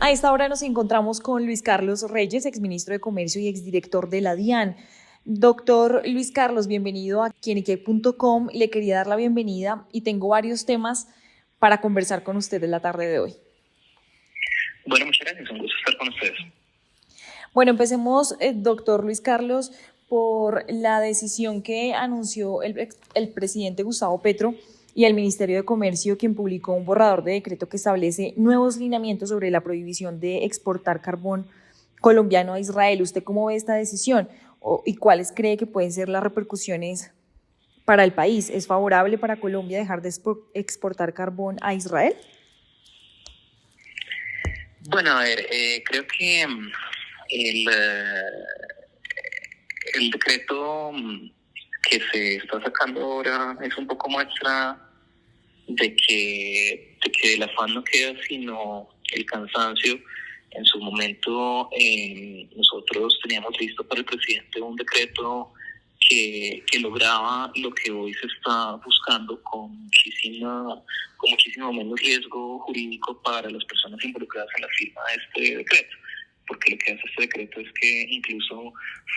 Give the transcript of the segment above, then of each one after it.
A esta hora nos encontramos con Luis Carlos Reyes, exministro de Comercio y exdirector de la DIAN. Doctor Luis Carlos, bienvenido a quienique.com. Le quería dar la bienvenida y tengo varios temas para conversar con usted en la tarde de hoy. Bueno, muchas gracias, un gusto estar con ustedes. Bueno, empecemos, doctor Luis Carlos, por la decisión que anunció el presidente Gustavo Petro y el Ministerio de Comercio, quien publicó un borrador de decreto que establece nuevos lineamientos sobre la prohibición de exportar carbón colombiano a Israel. ¿Usted cómo ve esta decisión y cuáles cree que pueden ser las repercusiones para el país? ¿Es favorable para Colombia dejar de exportar carbón a Israel? Bueno, a ver, creo que el decreto que se está sacando ahora es un poco muestra de que el afán no queda sino el cansancio. En su momento nosotros teníamos listo para el presidente un decreto que lograba lo que hoy se está buscando con muchísimo menos riesgo jurídico para las personas involucradas en la firma de este decreto, porque lo que hace este decreto es que incluso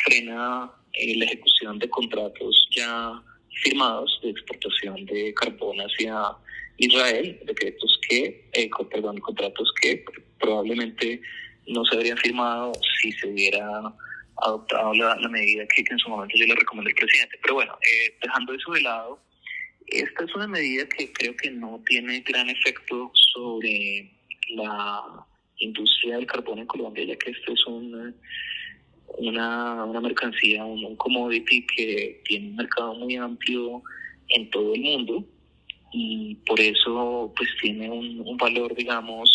frena la ejecución de contratos ya firmados de exportación de carbón hacia Israel, contratos que probablemente no se habrían firmado si se hubiera adoptado la medida que en su momento yo le recomendé al presidente. Pero bueno, dejando eso de lado, esta es una medida que creo que no tiene gran efecto sobre la industria del carbón en Colombia, ya que esto es una mercancía, un commodity que tiene un mercado muy amplio en todo el mundo y por eso pues tiene un valor, digamos,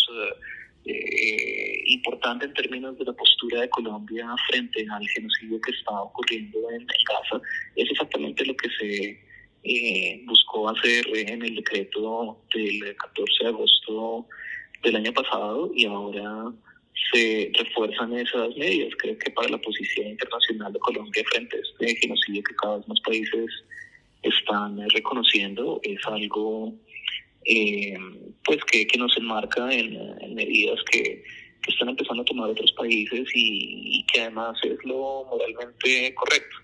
importante en términos de la postura de Colombia frente al genocidio que está ocurriendo en Gaza. Es exactamente lo que se buscó hacer en el decreto del 14 de agosto del año pasado y ahora se refuerzan esas medidas. Creo que para la posición internacional de Colombia frente a este genocidio que cada vez más países están reconociendo es algo pues que nos enmarca en medidas que están empezando a tomar otros países y que además es lo moralmente correcto.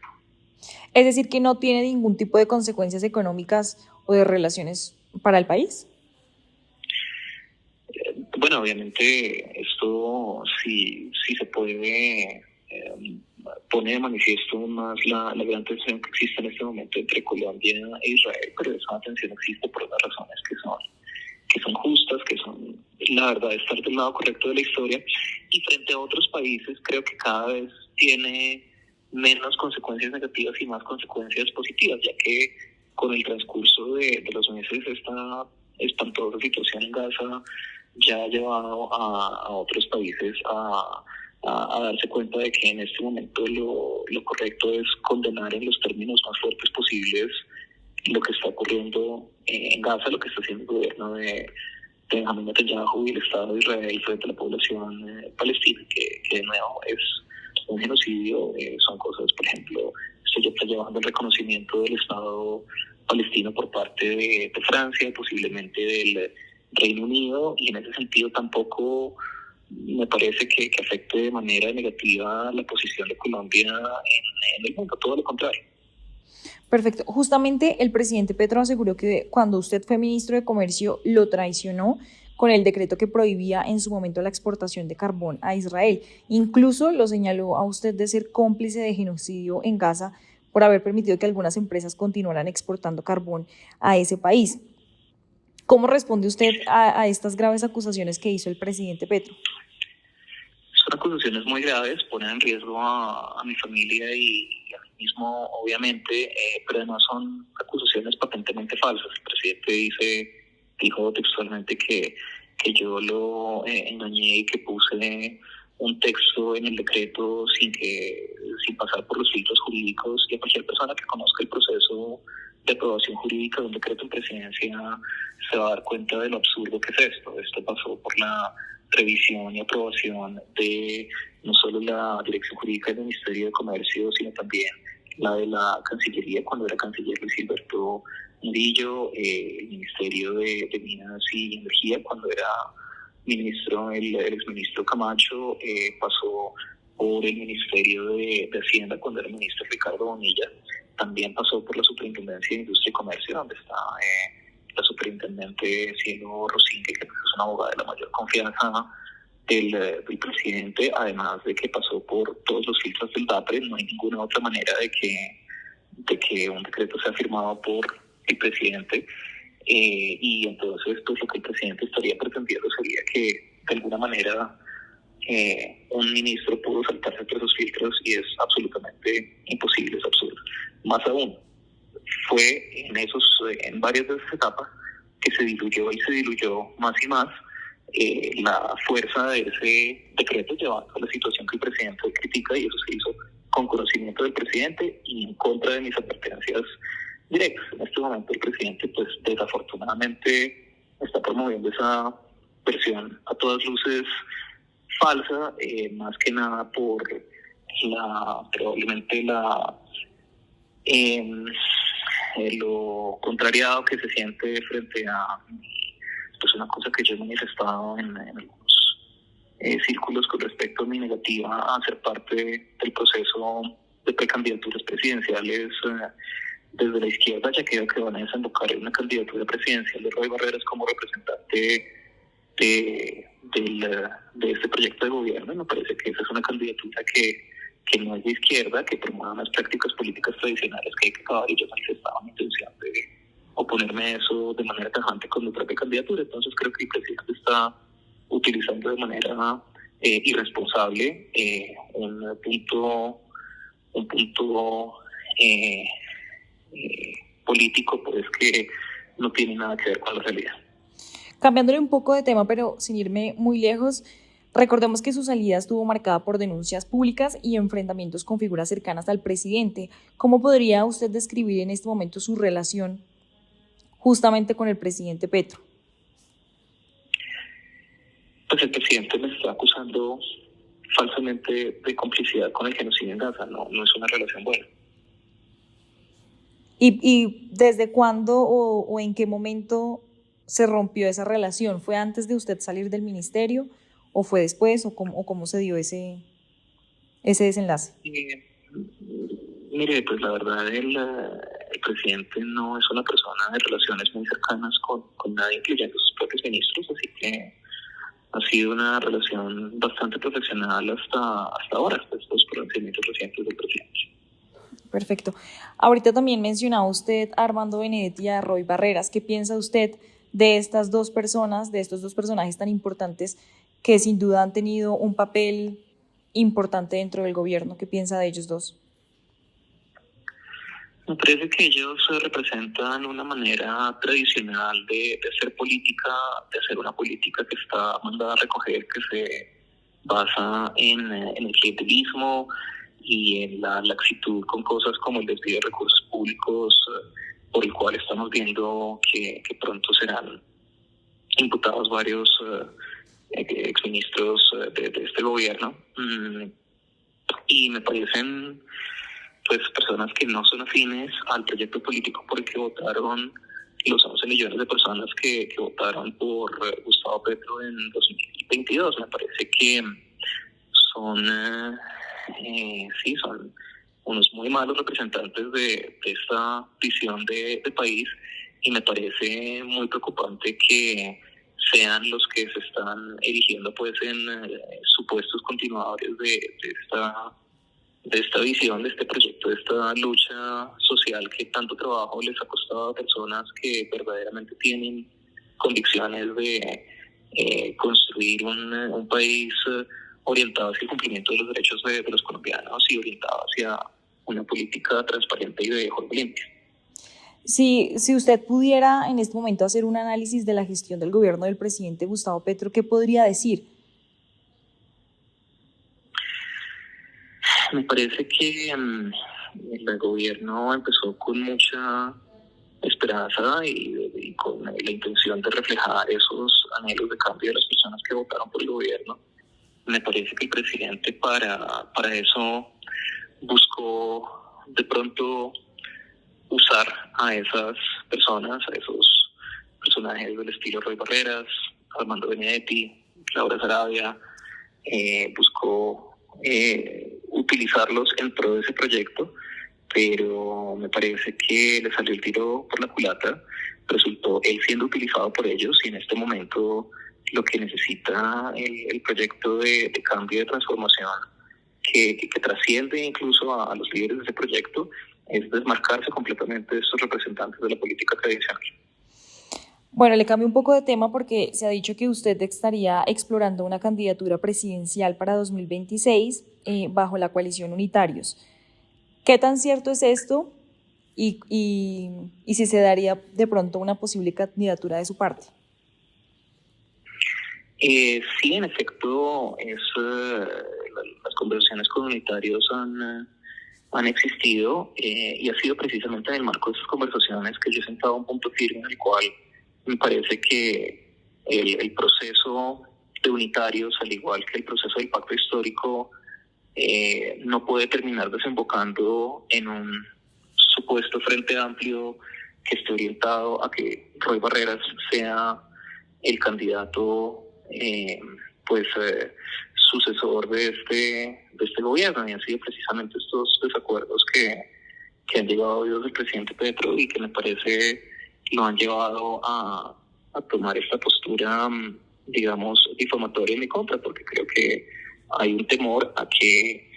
Es decir, que no tiene ningún tipo de consecuencias económicas o de relaciones para el país. Bueno, obviamente esto sí se puede pone de manifiesto más la gran tensión que existe en este momento entre Colombia e Israel, pero esa tensión existe por unas razones que son justas, que son la verdad estar del lado correcto de la historia, y frente a otros países creo que cada vez tiene menos consecuencias negativas y más consecuencias positivas, ya que con el transcurso de los meses esta espantosa situación en Gaza ya ha llevado a otros países a darse cuenta de que en este momento lo correcto es condenar en los términos más fuertes posibles lo que está ocurriendo en Gaza, lo que está haciendo el gobierno de Benjamín Netanyahu y el Estado de Israel frente a la población palestina, que de nuevo es un genocidio. Son cosas, por ejemplo, esto ya está llevando el reconocimiento del Estado palestino por parte de Francia, posiblemente del Reino Unido, y en ese sentido tampoco me parece que afecte de manera negativa la posición de Colombia en el mundo, todo lo contrario. Perfecto. Justamente el presidente Petro aseguró que cuando usted fue ministro de Comercio lo traicionó con el decreto que prohibía en su momento la exportación de carbón a Israel. Incluso lo señaló a usted de ser cómplice de genocidio en Gaza por haber permitido que algunas empresas continuaran exportando carbón a ese país. ¿Cómo responde usted a estas graves acusaciones que hizo el presidente Petro? Son acusaciones muy graves, ponen en riesgo a mi familia y a mí mismo, obviamente, pero además son acusaciones patentemente falsas. El presidente dijo textualmente que yo lo engañé y que puse un texto en el decreto sin pasar por los filtros jurídicos, y a cualquier persona que conozca el proceso de aprobación jurídica de un decreto en presidencia se va a dar cuenta de lo absurdo que es esto. Esto pasó por la revisión y aprobación de no solo la Dirección Jurídica del Ministerio de Comercio, sino también la de la Cancillería, cuando era canciller Luis Gilberto Murillo, el Ministerio de Minas y Energía, cuando era ministro, el exministro Camacho, pasó por el Ministerio de Hacienda cuando era ministro Ricardo Bonilla, también pasó por la Superintendencia de Industria y Comercio, donde está la superintendente Cielo Rosinque, que es una abogada de la mayor confianza del presidente, además de que pasó por todos los filtros del DAPRE. No hay ninguna otra manera de que un decreto sea firmado por el presidente. Y entonces, pues lo que el presidente estaría pretendiendo sería que de alguna manera un ministro pudo saltarse por esos filtros, y es absolutamente imposible, es absurdo. Más aún, fue en varias de esas etapas que se diluyó más y más la fuerza de ese decreto, llevando a la situación que el presidente critica, y eso se hizo con conocimiento del presidente y en contra de mis advertencias directas. En este momento el presidente, pues desafortunadamente, está promoviendo esa versión a todas luces falsa, más que nada por probablemente lo contrariado que se siente frente a pues una cosa que yo he manifestado en algunos círculos con respecto a mi negativa a ser parte del proceso de precandidaturas presidenciales desde la izquierda, ya que creo que van a desembocar en una candidatura presidencial de Roy Barreras como representante de este proyecto de gobierno. Me parece que esa es una candidatura que no es de izquierda, que promueve unas prácticas políticas tradicionales que hay que acabar, y yo manifestaba mi intención de oponerme a eso de manera tajante con mi propia candidatura. Entonces creo que el presidente está utilizando de manera irresponsable un punto político, pues que no tiene nada que ver con la realidad. Cambiándole un poco de tema, pero sin irme muy lejos, recordemos que su salida estuvo marcada por denuncias públicas y enfrentamientos con figuras cercanas al presidente. ¿Cómo podría usted describir en este momento su relación justamente con el presidente Petro? Pues el presidente me está acusando falsamente de complicidad con el genocidio en Gaza. No es una relación buena. ¿Y desde cuándo o en qué momento se rompió esa relación? ¿Fue antes de usted salir del ministerio o fue después, o cómo se dio ese desenlace? Mire, pues la verdad, el presidente no es una persona de relaciones muy cercanas con nadie, incluyendo sus propios ministros, así que ha sido una relación bastante profesional hasta ahora, hasta estos pronunciamientos recientes del presidente. Perfecto. Ahorita también mencionaba usted a Armando Benedetti y a Roy Barreras. ¿Qué piensa usted de estas dos personas, de estos dos personajes tan importantes que sin duda han tenido un papel importante dentro del gobierno? ¿Qué piensa de ellos dos? Me parece que ellos representan una manera tradicional de hacer política, de hacer una política que está mandada a recoger, que se basa en el clientelismo y en la laxitud con cosas como el desvío de recursos públicos, por el cual estamos viendo que pronto serán imputados varios exministros de este gobierno. Y me parecen pues personas que no son afines al proyecto político por el que votaron los 11 millones de personas que votaron por Gustavo Petro en 2022. Me parece que son son unos muy malos representantes de esta visión de país, y me parece muy preocupante que sean los que se están erigiendo pues en supuestos continuadores de esta visión, de este proyecto, de esta lucha social que tanto trabajo les ha costado a personas que verdaderamente tienen convicciones de construir un país orientado hacia el cumplimiento de los derechos de los colombianos y orientado hacia una política transparente y de juego limpio. Si usted pudiera en este momento hacer un análisis de la gestión del gobierno del presidente Gustavo Petro, ¿qué podría decir? Me parece que el gobierno empezó con mucha esperanza y con la intención de reflejar esos anhelos de cambio de las personas que votaron por el gobierno. Me parece que el presidente para eso buscó de pronto usar a esas personas, a esos personajes del estilo Roy Barreras, Armando Benedetti, Laura Sarabia, buscó utilizarlos en pro de ese proyecto, pero me parece que le salió el tiro por la culata. Resultó él siendo utilizado por ellos y en este momento lo que necesita el proyecto de cambio, de transformación, que trasciende incluso a los líderes de ese proyecto, es desmarcarse completamente de estos representantes de la política tradicional. Bueno, le cambio un poco de tema porque se ha dicho que usted estaría explorando una candidatura presidencial para 2026 bajo la coalición Unitarios. ¿Qué tan cierto es esto y si se daría de pronto una posible candidatura de su parte? Sí, en efecto, las conversaciones con Unitarios han existido y ha sido precisamente en el marco de esas conversaciones que yo he sentado un punto firme en el cual me parece que el proceso de Unitarios, al igual que el proceso del pacto histórico, no puede terminar desembocando en un supuesto frente amplio que esté orientado a que Roy Barreras sea el candidato sucesor de este gobierno, y han sido precisamente estos desacuerdos que han llegado a oídos del presidente Petro y que me parece lo han llevado a tomar esta postura, digamos, difamatoria en mi contra, porque creo que hay un temor a que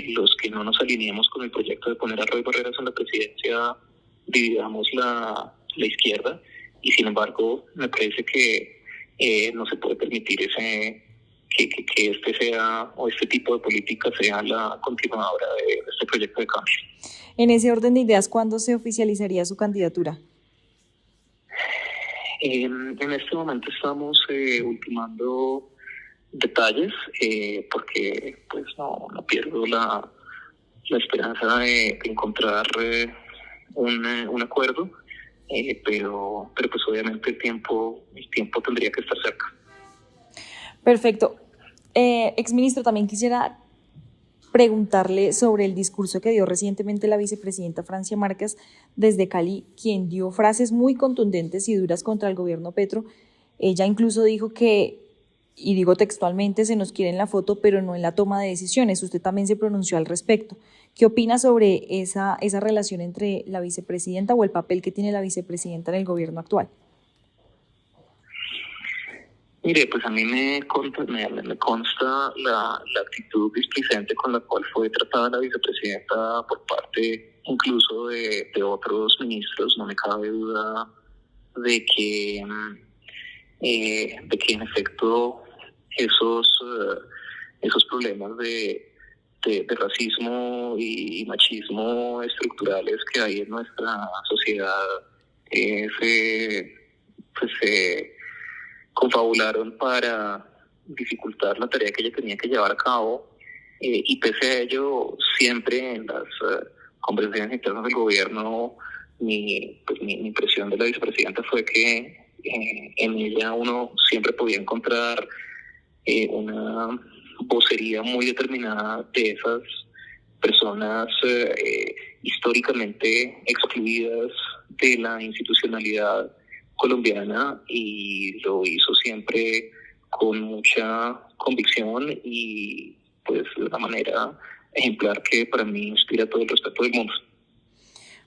los que no nos alineemos con el proyecto de poner a Roy Barreras en la presidencia dividamos la izquierda, y sin embargo me parece que no se puede permitir que este sea, o este tipo de política sea la continuadora de este proyecto de cambio. En ese orden de ideas, ¿cuándo se oficializaría su candidatura? En este momento estamos ultimando detalles, porque pues no pierdo la esperanza de encontrar un acuerdo, pero pues obviamente el tiempo tendría que estar cerca. Perfecto. Exministro, también quisiera preguntarle sobre el discurso que dio recientemente la vicepresidenta Francia Márquez desde Cali, quien dio frases muy contundentes y duras contra el gobierno Petro. Ella incluso dijo que, y digo textualmente, se nos quiere en la foto, pero no en la toma de decisiones. Usted también se pronunció al respecto. ¿Qué opina sobre esa relación entre la vicepresidenta o el papel que tiene la vicepresidenta en el gobierno actual? Mire, pues a mí me consta la actitud displicente con la cual fue tratada la vicepresidenta por parte incluso de otros ministros. No me cabe duda de que en efecto esos problemas de racismo y machismo estructurales que hay en nuestra sociedad se confabularon para dificultar la tarea que ella tenía que llevar a cabo, y pese a ello, siempre en las conversaciones internas del gobierno, mi impresión de la vicepresidenta fue que en ella uno siempre podía encontrar una vocería muy determinada de esas personas históricamente excluidas de la institucionalidad colombiana, y lo hizo siempre con mucha convicción y pues de una manera ejemplar que para mí inspira todo el respeto del mundo.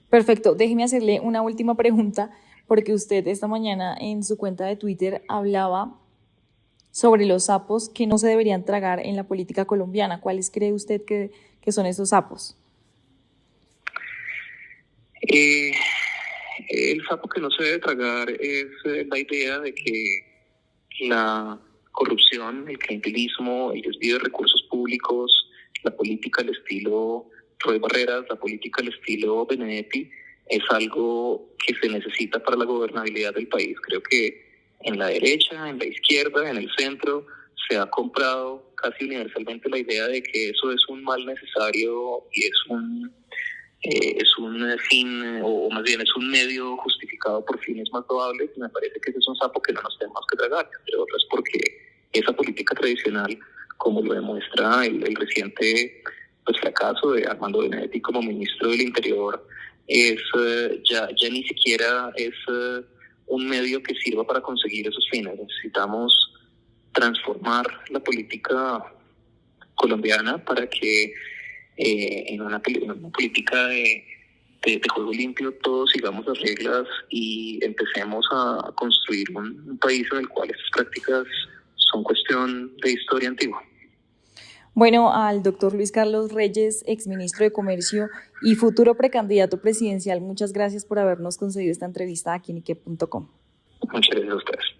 Perfecto, déjeme hacerle una última pregunta, porque usted esta mañana en su cuenta de Twitter hablaba sobre los sapos que no se deberían tragar en la política colombiana. ¿Cuáles cree usted que son esos sapos? El sapo que no se debe tragar es la idea de que la corrupción, el clientelismo, el desvío de recursos públicos, la política al estilo Roy Barreras, la política al estilo Benedetti, es algo que se necesita para la gobernabilidad del país. Creo que en la derecha, en la izquierda, en el centro, se ha comprado casi universalmente la idea de que eso es un mal necesario y es un fin, o más bien es un medio justificado por fines más loables. Me parece que ese es un sapo que no nos tenemos que tragar, entre otras porque esa política tradicional, como lo demuestra el reciente fracaso de Armando Benedetti como ministro del Interior, es ya ni siquiera es un medio que sirva para conseguir esos fines. Necesitamos transformar la política colombiana para que en una política de juego limpio todos sigamos las reglas y empecemos a construir un país en el cual estas prácticas son cuestión de historia antigua. Bueno, al doctor Luis Carlos Reyes, exministro de Comercio y futuro precandidato presidencial, muchas gracias por habernos concedido esta entrevista aquí en Nikkei.com. Muchas gracias a ustedes.